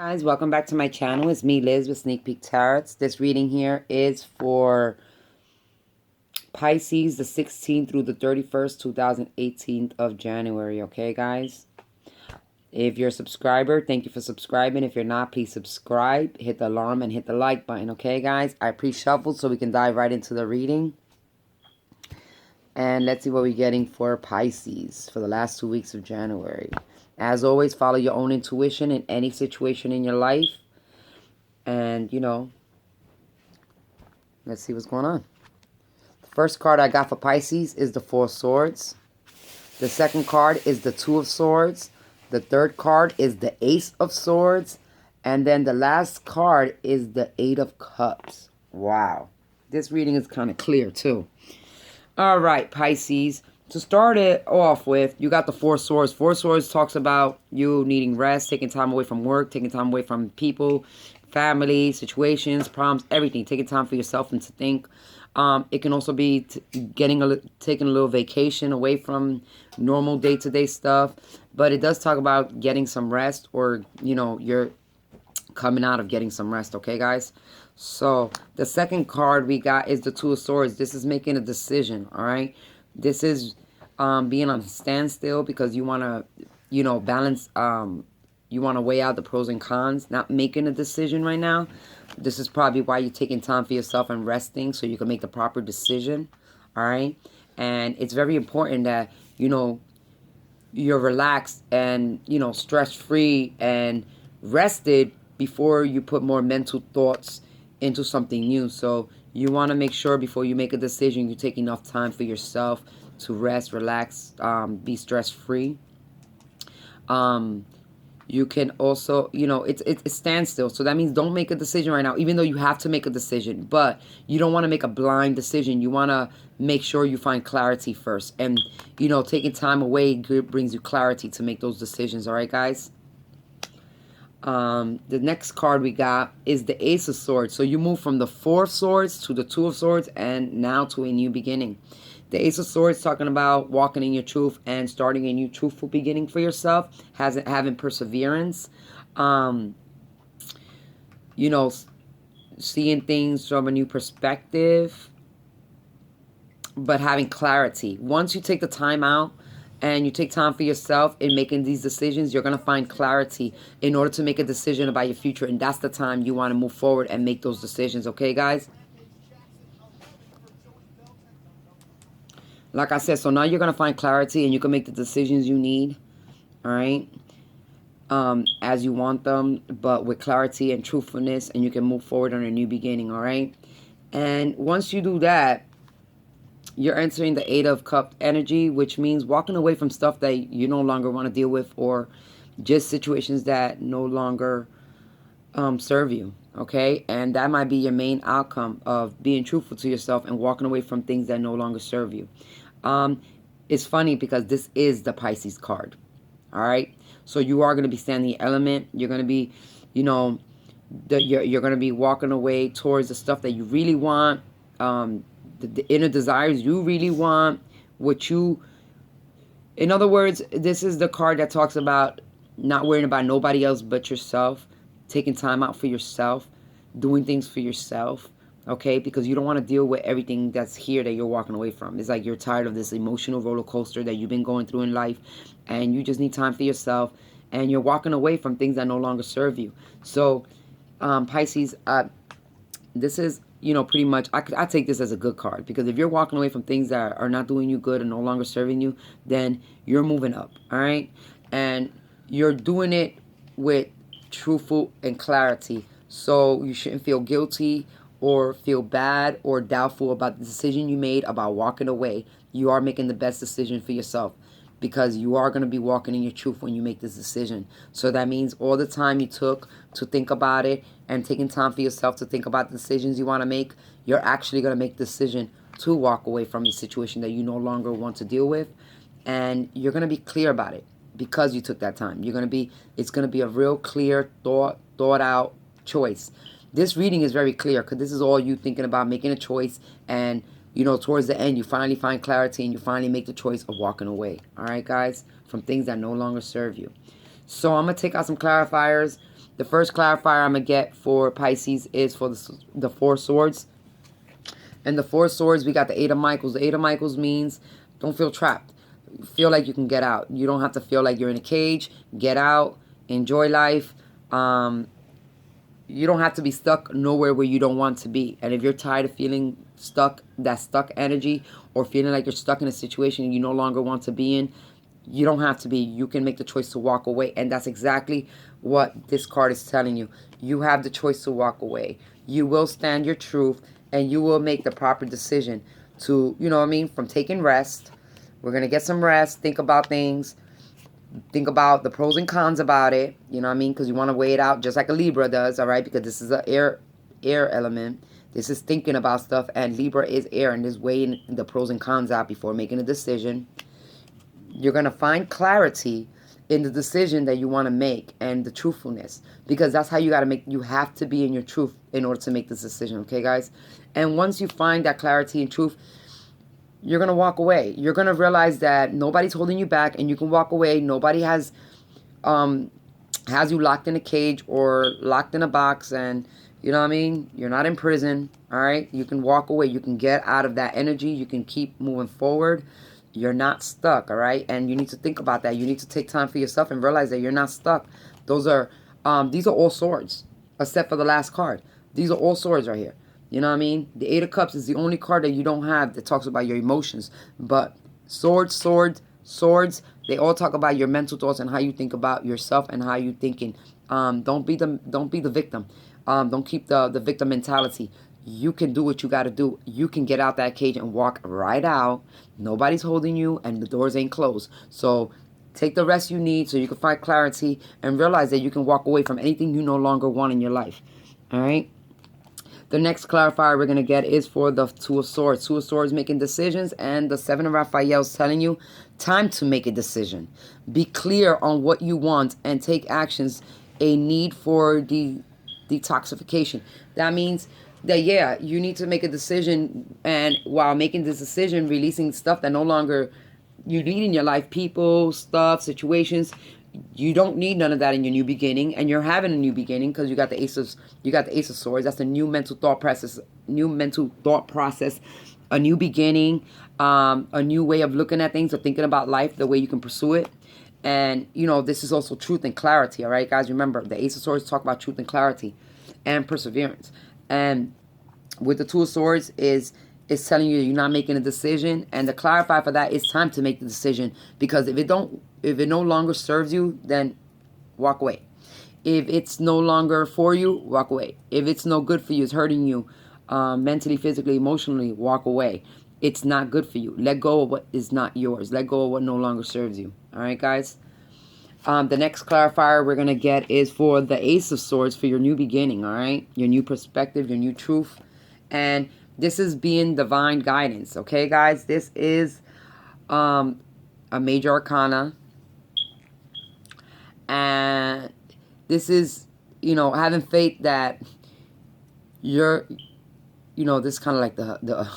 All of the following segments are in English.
Guys, welcome back to my channel. It's me, Liz, with Sneak Peek Tarots. This reading here is for Pisces, the 16th through the 31st, 2018 of January. Okay, guys? If you're a subscriber, thank you for subscribing. If you're not, please subscribe, hit the alarm, and hit the like button. Okay, guys? I pre-shuffled so we can dive right into the reading. And let's see what we're getting for Pisces for the last 2 weeks of January. As always, follow your own intuition in any situation in your life. And, let's see what's going on. The first card I got for Pisces is the Four of Swords. The second card is the Two of Swords. The third card is the Ace of Swords. And then the last card is the Eight of Cups. Wow. This reading is kind of clear too. All right, Pisces. To start it off with, you got the Four Swords. Four Swords talks about you needing rest, taking time away from work, taking time away from people, family, situations, problems, everything. Taking time for yourself and to think. It can also be taking a little vacation away from normal day-to-day stuff. But it does talk about getting some rest, or, you're coming out of getting some rest. Okay, guys? So the second card we got is the Two of Swords. This is making a decision, all right? This is being on a standstill because you want to, balance, you want to weigh out the pros and cons, not making a decision right now. This is probably why you're taking time for yourself and resting so you can make the proper decision, all right? And it's very important that, you're relaxed and, stress-free and rested before you put more mental thoughts into something new. So you want to make sure before you make a decision, you take enough time for yourself to rest, relax, be stress-free. You can also, it's standstill. So that means don't make a decision right now, even though you have to make a decision. But you don't want to make a blind decision. You want to make sure you find clarity first. And, taking time away brings you clarity to make those decisions. All right, guys? The next card we got is the Ace of Swords. So you move from the Four of Swords to the Two of Swords and now to a new beginning. The Ace of Swords talking about walking in your truth and starting a new truthful beginning for yourself, having perseverance, seeing things from a new perspective, but having clarity. Once you take the time out and you take time for yourself in making these decisions, you're going to find clarity in order to make a decision about your future. And that's the time you want to move forward and make those decisions. Okay, guys? Like I said, so now you're going to find clarity and you can make the decisions you need, all right, as you want them, but with clarity and truthfulness, and you can move forward on a new beginning, all right? And once you do that, you're entering the Eight of Cups energy, which means walking away from stuff that you no longer want to deal with, or just situations that no longer serve you, okay? And that might be your main outcome of being truthful to yourself and walking away from things that no longer serve you. It's funny because this is the Pisces card, all right? So you are going to be standing the element. You're going to be, you're going to be walking away towards the stuff that you really want, the inner desires you really want, in other words, this is the card that talks about not worrying about nobody else but yourself, taking time out for yourself, doing things for yourself, okay? Because you don't want to deal with everything that's here that you're walking away from. It's like you're tired of this emotional roller coaster that you've been going through in life, and you just need time for yourself, and you're walking away from things that no longer serve you. So, Pisces, this is, pretty much, I take this as a good card, because if you're walking away from things that are not doing you good and no longer serving you, then you're moving up, all right? And you're doing it with truthful and clarity. So you shouldn't feel guilty or feel bad or doubtful about the decision you made about walking away. You are making the best decision for yourself, because you are going to be walking in your truth when you make this decision. So that means all the time you took to think about it and taking time for yourself to think about the decisions you want to make, you're actually going to make the decision to walk away from a situation that you no longer want to deal with. And you're going to be clear about it because you took that time. It's going to be a real clear, thought out choice. This reading is very clear because this is all you thinking about, making a choice, and towards the end, you finally find clarity and you finally make the choice of walking away. All right, guys, from things that no longer serve you. So I'm going to take out some clarifiers The first clarifier I'm going to get for Pisces is for the Four Swords. And the Four Swords, we got the Eight of Michaels. The Eight of Michaels means don't feel trapped. Feel like you can get out. You don't have to feel like you're in a cage. Get out. Enjoy life. You don't have to be stuck nowhere where you don't want to be. And if you're tired of feeling stuck, that stuck energy, or feeling like you're stuck in a situation you no longer want to be in, you don't have to be. You can make the choice to walk away. And that's exactly what this card is telling you. You have the choice to walk away. You will stand your truth, and you will make the proper decision to, you know what I mean, from taking rest. We're going to get some rest. Think about things. Think about the pros and cons about it. You know what I mean? Because you want to weigh it out just like a Libra does, all right? Because this is an air element. This is thinking about stuff. And Libra is air, and is weighing the pros and cons out before making a decision. You're going to find clarity in the decision that you want to make and the truthfulness. Because that's how you got to make, you have to be in your truth in order to make this decision, okay, guys? And once you find that clarity and truth, you're going to walk away. You're going to realize that nobody's holding you back, and you can walk away. Nobody has you locked in a cage or locked in a box, and you know what I mean? You're not in prison, all right? You can walk away. You can get out of that energy. You can keep moving forward. You're not stuck, all right? And you need to think about that. You need to take time for yourself and realize that you're not stuck. These are all swords, except for the last card. These are all swords right here. You know what I mean? The Eight of Cups is the only card that you don't have that talks about your emotions. But swords, they all talk about your mental thoughts and how you think about yourself and how you're thinking. Don't be the victim. Don't keep the victim mentality. You can do what you got to do. You can get out that cage and walk right out. Nobody's holding you, and the doors ain't closed. So take the rest you need so you can find clarity and realize that you can walk away from anything you no longer want in your life. All right? The next clarifier we're going to get is for the Two of Swords. Two of Swords making decisions, and the Seven of Raphael's telling you time to make a decision. Be clear on what you want and take actions. A need for detoxification. That means that, yeah, you need to make a decision, and while making this decision, releasing stuff that no longer you need in your life, people, stuff, situations. You don't need none of that in your new beginning, and you're having a new beginning because you got the Ace of Swords. That's a new mental thought process, a new beginning, a new way of looking at things or thinking about life, the way you can pursue it. And you know, this is also truth and clarity. All right, guys, remember the Ace of Swords talk about truth and clarity and perseverance. And with the Two of Swords is telling you you're not making a decision, and to clarify for that, it's time to make the decision, because if it no longer serves you, then walk away. If it's no longer for you, walk away. If it's no good for you, it's hurting you mentally, physically, emotionally, walk away. It's not good for you. Let go of what is not yours. Let go of what no longer serves you. All right, guys? The next clarifier we're going to get is for the Ace of Swords for your new beginning, all right? Your new perspective, your new truth. And this is being divine guidance, okay, guys? This is a major arcana. And this is, you know, having faith that you're, you know, this is kind of like the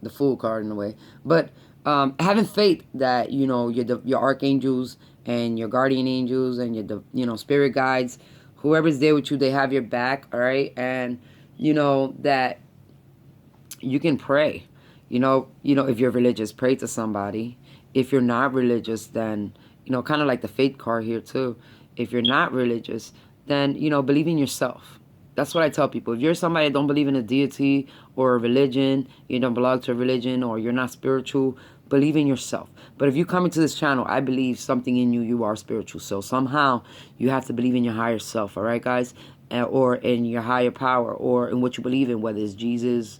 the Fool card in a way. But having faith that, you know, your archangels and your guardian angels and your, you know, spirit guides, whoever's there with you, they have your back, all right? And, you know, that you can pray. You know, if you're religious, pray to somebody. If you're not religious, then, you know, kind of like the faith card here too. If you're not religious, then, you know, believe in yourself. That's what I tell people. If you're somebody that don't believe in a deity or a religion, you don't belong to a religion, or you're not spiritual, believe in yourself. But if you come into this channel, I believe something in you, you are spiritual. So somehow you have to believe in your higher self, all right, guys? Or in your higher power, or in what you believe in, whether it's Jesus,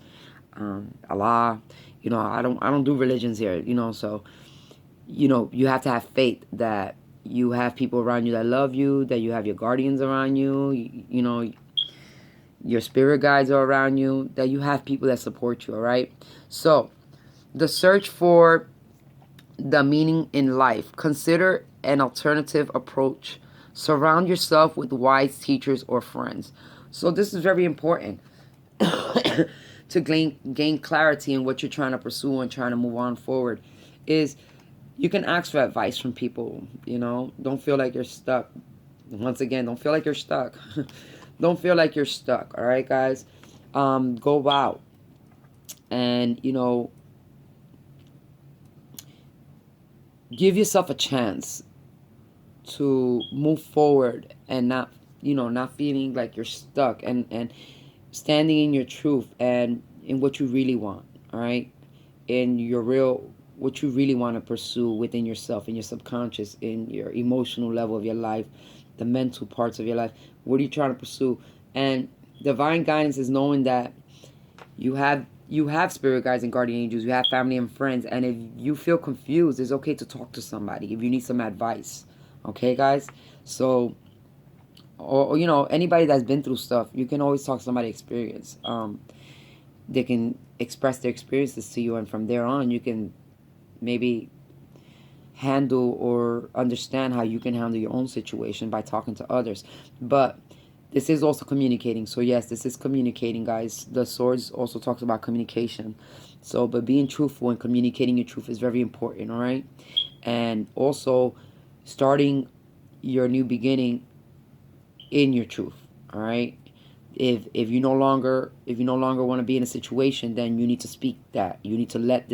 Allah. You know, I don't do religions here, you know, so, you know, you have to have faith that you have people around you that love you, that you have your guardians around you, you know, your spirit guides are around you, that you have people that support you, all right? So, the search for the meaning in life. Consider an alternative approach. Surround yourself with wise teachers or friends. So, this is very important to gain clarity in what you're trying to pursue and trying to move on forward. Is you can ask for advice from people, you know. Don't feel like you're stuck. Once again, don't feel like you're stuck. Don't feel like you're stuck. All right, guys. Go out and, give yourself a chance to move forward and not, not feeling like you're stuck, and standing in your truth and in what you really want. All right, in your real, what you really want to pursue within yourself, in your subconscious, in your emotional level of your life, the mental parts of your life. What are you trying to pursue? And divine guidance is knowing that you have spirit guides and guardian angels, you have family and friends, and if you feel confused, it's okay to talk to somebody if you need some advice. Okay, guys? So, or anybody that's been through stuff, you can always talk to somebody experienced. They can express their experiences to you, and from there on, you can maybe handle or understand how you can handle your own situation by talking to others. But this is also communicating. So yes, this is communicating, guys. The swords also talks about communication. So, but being truthful and communicating your truth is very important, all right? And also starting your new beginning in your truth, all right? If you no longer want to be in a situation, then you need to speak that. You need to let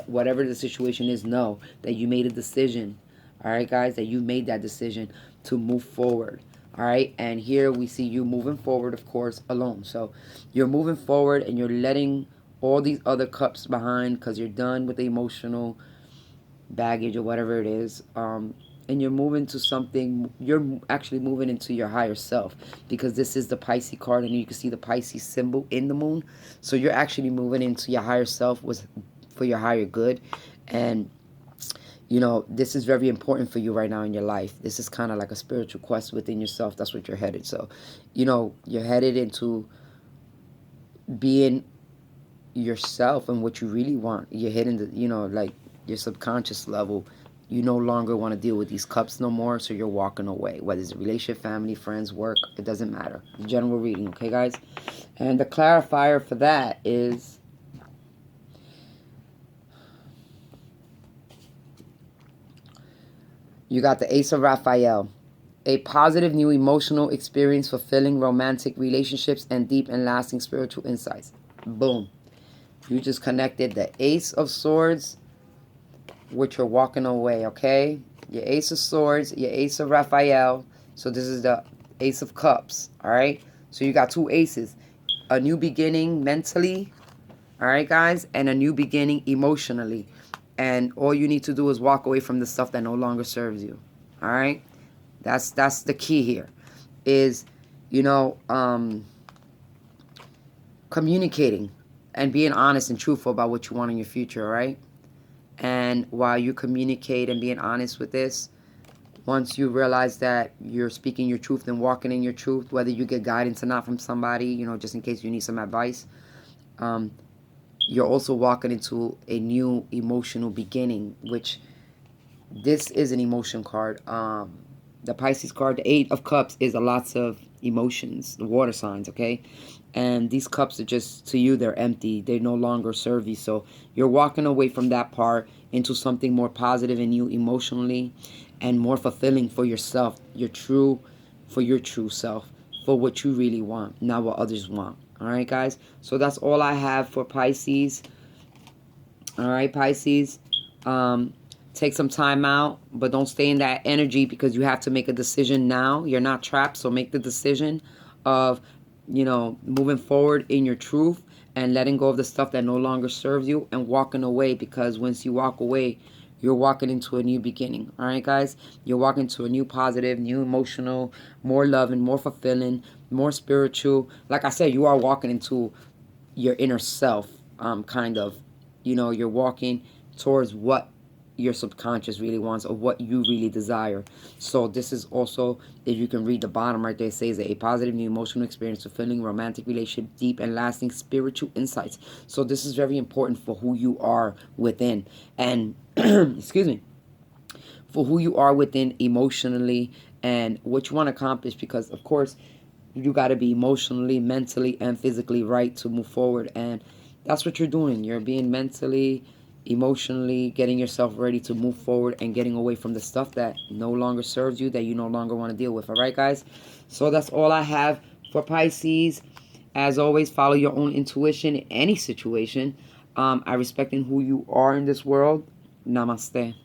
whatever the situation is know that you made a decision. All right, guys, that you made that decision to move forward. All right, and here we see you moving forward, of course, alone. So you're moving forward and you're letting all these other cups behind because you're done with the emotional baggage or whatever it is. And you're moving to something, you're actually moving into your higher self, because this is the Pisces card and you can see the Pisces symbol in the moon. So you're actually moving into your higher self for your higher good. And this is very important for you right now in your life. This is kind of like a spiritual quest within yourself. That's what you're headed. So you're headed into being yourself and what you really want. You're hitting the like your subconscious level. You no longer want to deal with these cups no more, so you're walking away. Whether it's a relationship, family, friends, work, it doesn't matter. General reading, okay, guys? And the clarifier for that is you got the Ace of Raphael. A positive new emotional experience, fulfilling romantic relationships, and deep and lasting spiritual insights. Boom. You just connected the Ace of Swords, which you're walking away, okay? Your Ace of Swords, your Ace of Raphael. So this is the Ace of Cups, all right? So you got two aces. A new beginning mentally, all right, guys? And a new beginning emotionally. And all you need to do is walk away from the stuff that no longer serves you, all right? That's the key here, is, communicating and being honest and truthful about what you want in your future, all right? And while you communicate and being honest with this, once you realize that you're speaking your truth and walking in your truth, whether you get guidance or not from somebody, just in case you need some advice, you're also walking into a new emotional beginning, which this is an emotion card. The Pisces card, the Eight of Cups, is a lots of emotions, the water signs, okay? And these cups are just, to you, they're empty. They no longer serve you. So you're walking away from that part into something more positive in you emotionally and more fulfilling for yourself, for your true self, for what you really want, not what others want. All right, guys? So that's all I have for Pisces. All right, Pisces. Take some time out, but don't stay in that energy, because you have to make a decision now. You're not trapped, so make the decision of, moving forward in your truth and letting go of the stuff that no longer serves you and walking away, because once you walk away, you're walking into a new beginning. All right, guys? You're walking into a new positive, new emotional, more loving, more fulfilling, more spiritual. Like I said, you are walking into your inner self, kind of. You're walking towards what your subconscious really wants, or what you really desire. So this is also, if you can read the bottom right there, it says a positive new emotional experience, fulfilling romantic relationship, deep and lasting spiritual insights. So this is very important for who you are within, and excuse me, for who you are within emotionally and what you want to accomplish, because of course you got to be emotionally, mentally, and physically right to move forward. And that's what you're doing. You're being mentally, emotionally getting yourself ready to move forward and getting away from the stuff that no longer serves you, that you no longer want to deal with. All right, guys? So that's all I have for Pisces. As always, follow your own intuition in any situation. I respect in who you are in this world. Namaste.